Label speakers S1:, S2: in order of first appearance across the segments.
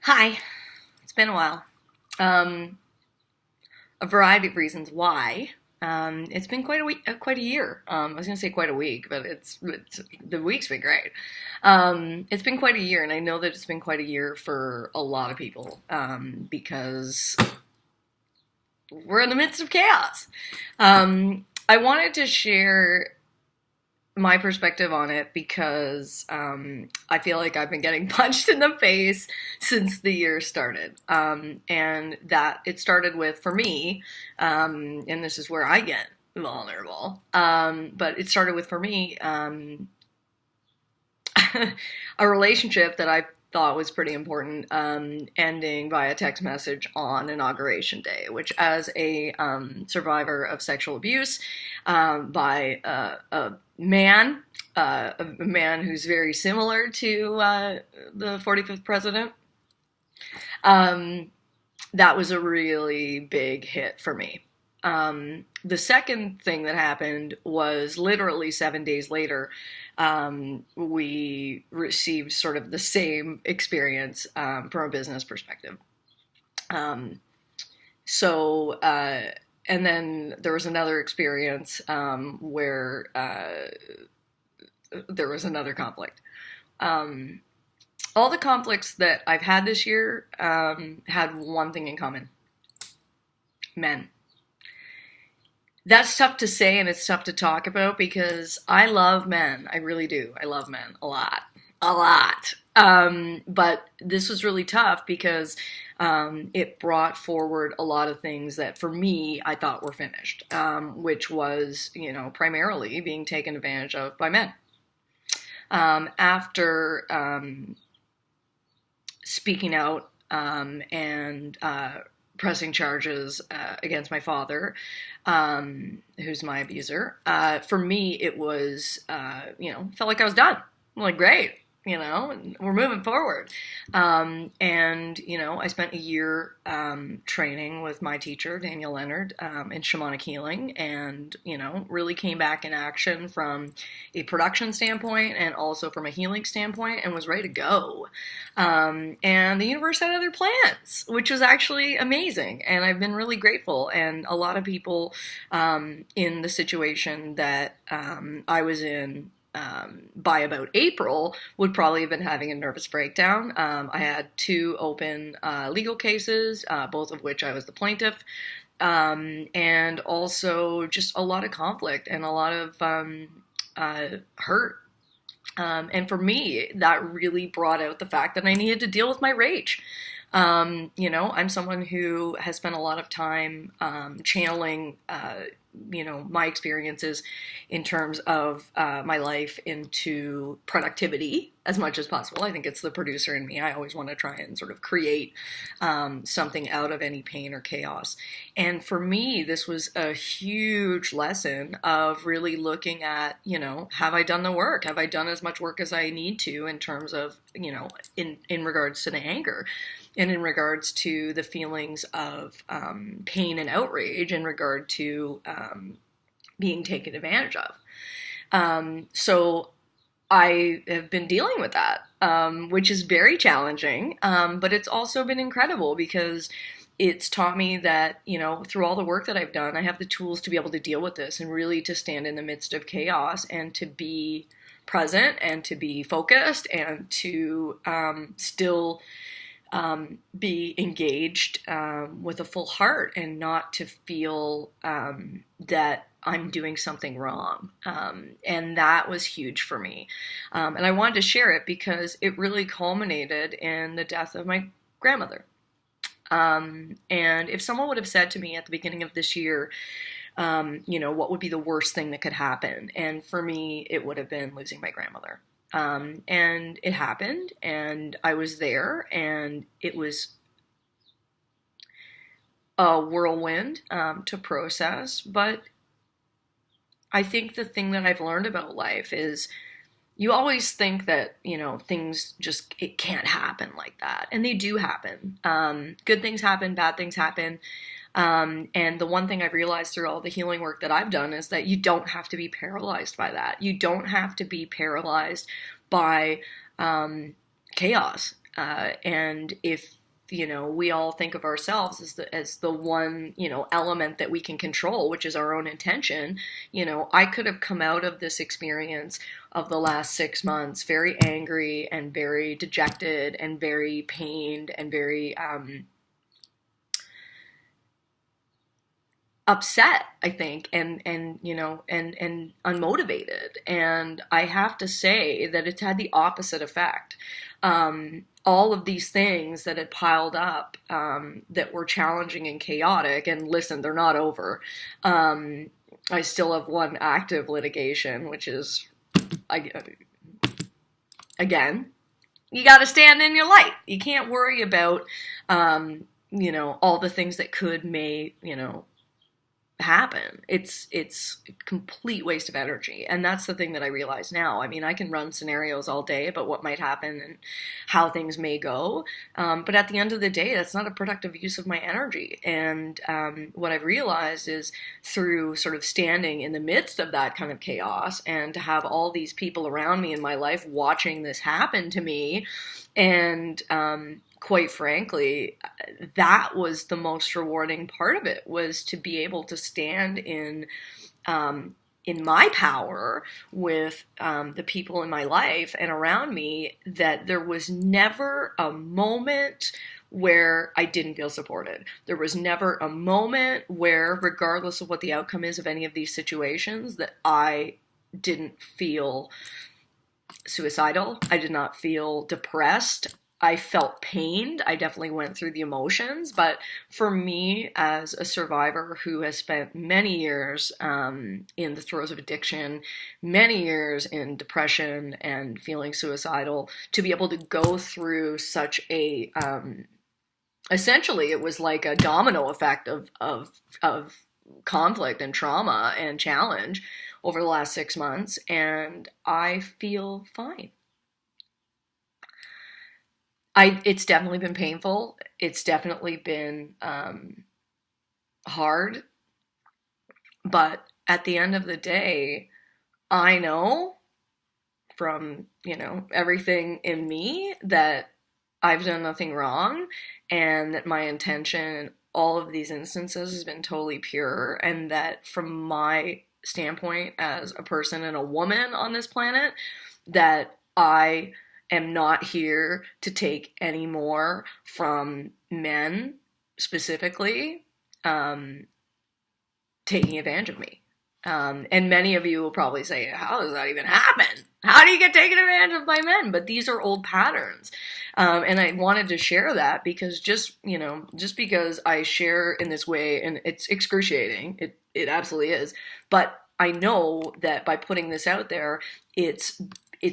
S1: Hi, it's been a while. Um, a variety of reasons why. It's been quite a week, quite a year. I was going to say quite a week, but it's the week's been great. It's been quite a year, and I know that it's been quite a year for a lot of people because we're in the midst of chaos. I wanted to share my perspective on it because I feel like I've been getting punched in the face since the year started. And that it started with, for me, and this is where I get vulnerable, but it started with, for me, a relationship that I thought was pretty important ending via text message on Inauguration Day, which, as a survivor of sexual abuse by a man who's very similar to the 45th president, that was a really big hit for me. The second thing that happened was literally 7 days later. We received sort of the same experience from a business perspective. And then there was another experience where there was another conflict. All the conflicts that I've had this year had one thing in common: men. That's tough to say and it's tough to talk about because I love men. I really do. I love men a lot. A lot. But this was really tough because it brought forward a lot of things that, for me, I thought were finished, which was, primarily being taken advantage of by men. After speaking out and pressing charges against my father, who's my abuser. For me, it was, felt like I was done. I'm like, great, we're moving forward. I spent a year training with my teacher, Daniel Leonard, in shamanic healing, and, really came back in action from a production standpoint and also from a healing standpoint, and was ready to go. And the universe had other plans, which was actually amazing. And I've been really grateful. And a lot of people in the situation that I was in by about April would probably have been having a nervous breakdown. I had two open legal cases, both of which I was the plaintiff, and also just a lot of conflict and a lot of hurt. And for me, that really brought out the fact that I needed to deal with my rage. I'm someone who has spent a lot of time channeling my experiences in terms of my life into productivity as much as possible. I think it's the producer in me. I always want to try and sort of create something out of any pain or chaos. And for me, this was a huge lesson of really looking at, have I done the work? Have I done as much work as I need to in terms of, in regards to the anger? And in regards to the feelings of pain and outrage in regard to being taken advantage of. So I have been dealing with that, which is very challenging, but it's also been incredible because it's taught me that, through all the work that I've done, I have the tools to be able to deal with this and really to stand in the midst of chaos and to be present and to be focused and to still be engaged with a full heart and not to feel that I'm doing something wrong. And that was huge for me. And I wanted to share it because it really culminated in the death of my grandmother. And if someone would have said to me at the beginning of this year, what would be the worst thing that could happen? And for me, it would have been losing my grandmother. And it happened, and I was there, and it was a whirlwind to process. But I think the thing that I've learned about life is you always think that, things it can't happen like that. And they do happen. Good things happen, bad things happen. And the one thing I've realized through all the healing work that I've done is that you don't have to be paralyzed by that. You don't have to be paralyzed by chaos. And if, we all think of ourselves as the one, element that we can control, which is our own intention. I could have come out of this experience of the last 6 months very angry and very dejected and very pained and very upset, I think, and unmotivated. And I have to say that it's had the opposite effect. All of these things that had piled up, that were challenging and chaotic, and listen, they're not over. I still have one active litigation, which is, again, you got to stand in your light. You can't worry about, all the things that may, happen. It's a complete waste of energy. And that's the thing that I realize now. I mean, I can run scenarios all day about what might happen and how things may go. But at the end of the day, that's not a productive use of my energy. And what I've realized is through sort of standing in the midst of that kind of chaos, and to have all these people around me in my life watching this happen to me, and quite frankly, that was the most rewarding part of it, was to be able to stand in my power with the people in my life and around me, that there was never a moment where I didn't feel supported. There was never a moment where, regardless of what the outcome is of any of these situations, that I didn't feel suicidal. I did not feel depressed. I felt pained. I definitely went through the emotions. But for me, as a survivor who has spent many years in the throes of addiction, many years in depression and feeling suicidal, to be able to go through such a, essentially it was like a domino effect of conflict and trauma and challenge over the last 6 months, and I feel fine. It's definitely been painful. It's definitely been hard. But at the end of the day, I know from, everything in me that I've done nothing wrong, and that my intention in all of these instances has been totally pure, and that from my standpoint as a person and a woman on this planet, that I am not here to take any more from men, specifically, taking advantage of me. And many of you will probably say, how does that even happen? How do you get taken advantage of by men? But these are old patterns. And I wanted to share that because just because I share in this way, and it's excruciating, it absolutely is. But I know that by putting this out there, it's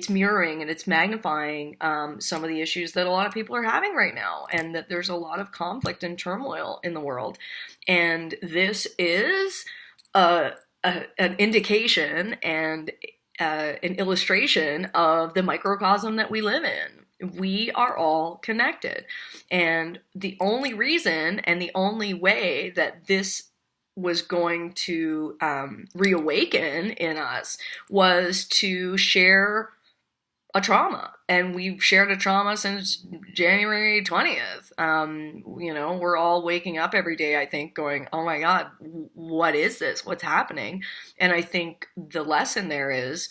S1: mirroring and it's magnifying some of the issues that a lot of people are having right now, and that there's a lot of conflict and turmoil in the world. And this is an indication and an illustration of the microcosm that we live in. We are all connected. And the only reason and the only way that this was going to reawaken in us was to share a trauma. And we've shared a trauma since January 20th. We're all waking up every day, I think, going, oh my God, what is this? What's happening? And I think the lesson there is,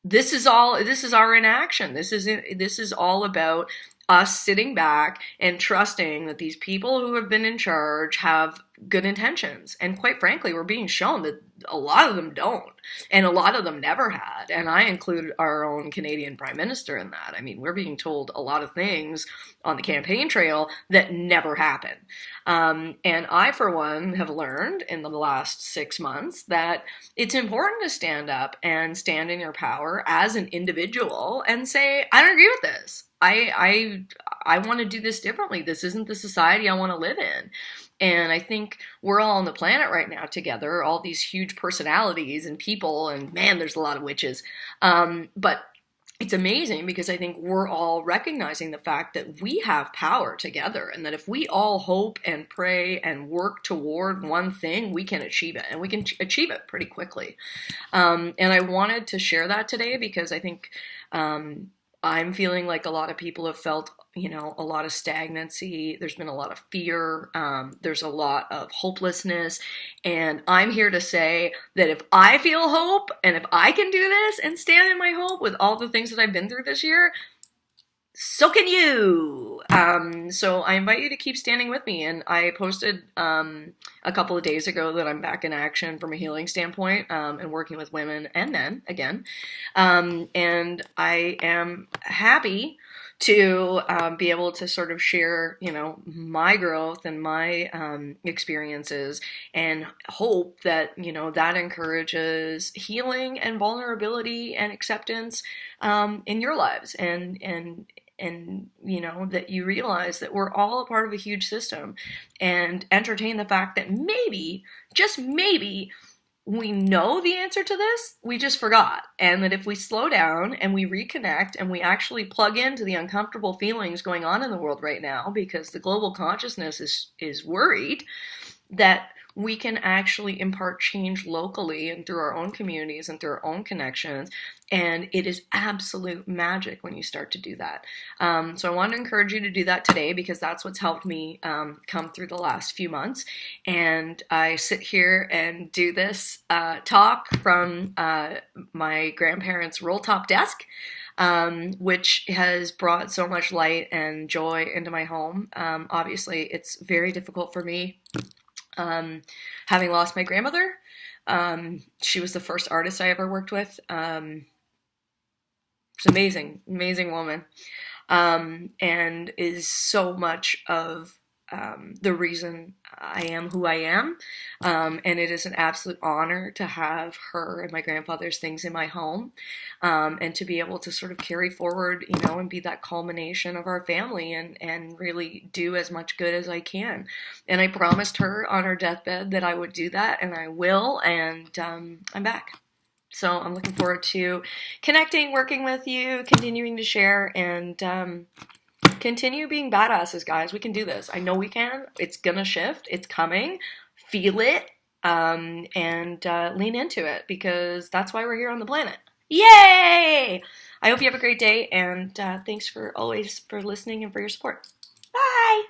S1: this is our inaction. This is all about us sitting back and trusting that these people who have been in charge have good intentions. And quite frankly, we're being shown that a lot of them don't. And a lot of them never had. And I include our own Canadian Prime Minister in that. I mean, we're being told a lot of things on the campaign trail that never happen. And I, for one, have learned in the last 6 months that it's important to stand up and stand in your power as an individual and say, I don't agree with this. I want to do this differently. This isn't the society I want to live in. And I think we're all on the planet right now together, all these huge personalities and people, and man, there's a lot of witches. But it's amazing because I think we're all recognizing the fact that we have power together, and that if we all hope and pray and work toward one thing, we can achieve it, and we can achieve it pretty quickly. And I wanted to share that today because I think I'm feeling like a lot of people have felt, a lot of stagnancy. There's been a lot of fear. There's a lot of hopelessness. And I'm here to say that if I feel hope and if I can do this and stand in my hope with all the things that I've been through this year, so can you. So I invite you to keep standing with me. And I posted a couple of days ago that I'm back in action from a healing standpoint and working with women and men again. And I am happy to be able to sort of share, my growth and my experiences, and hope that, that encourages healing and vulnerability and acceptance in your lives, and that you realize that we're all a part of a huge system, and entertain the fact that maybe, just maybe, we know the answer to this, we just forgot. And that if we slow down and we reconnect and we actually plug into the uncomfortable feelings going on in the world right now, because the global consciousness is worried, that we can actually impart change locally and through our own communities and through our own connections. And it is absolute magic when you start to do that. So I want to encourage you to do that today, because that's what's helped me come through the last few months. And I sit here and do this talk from my grandparents' roll top desk, which has brought so much light and joy into my home. Obviously, it's very difficult for me. Having lost my grandmother, she was the first artist I ever worked with. She's amazing, amazing woman, and is so much of the reason I am who I am. And it is an absolute honor to have her and my grandfather's things in my home, and to be able to sort of carry forward, and be that culmination of our family, and really do as much good as I can. And I promised her on her deathbed that I would do that, and I will, and I'm back. So I'm looking forward to connecting, working with you, continuing to share, and continue being badasses, guys. We can do this. I know we can. It's gonna shift. It's coming. Feel it, and lean into it, because that's why we're here on the planet. Yay! I hope you have a great day, and thanks for always for listening and for your support. Bye!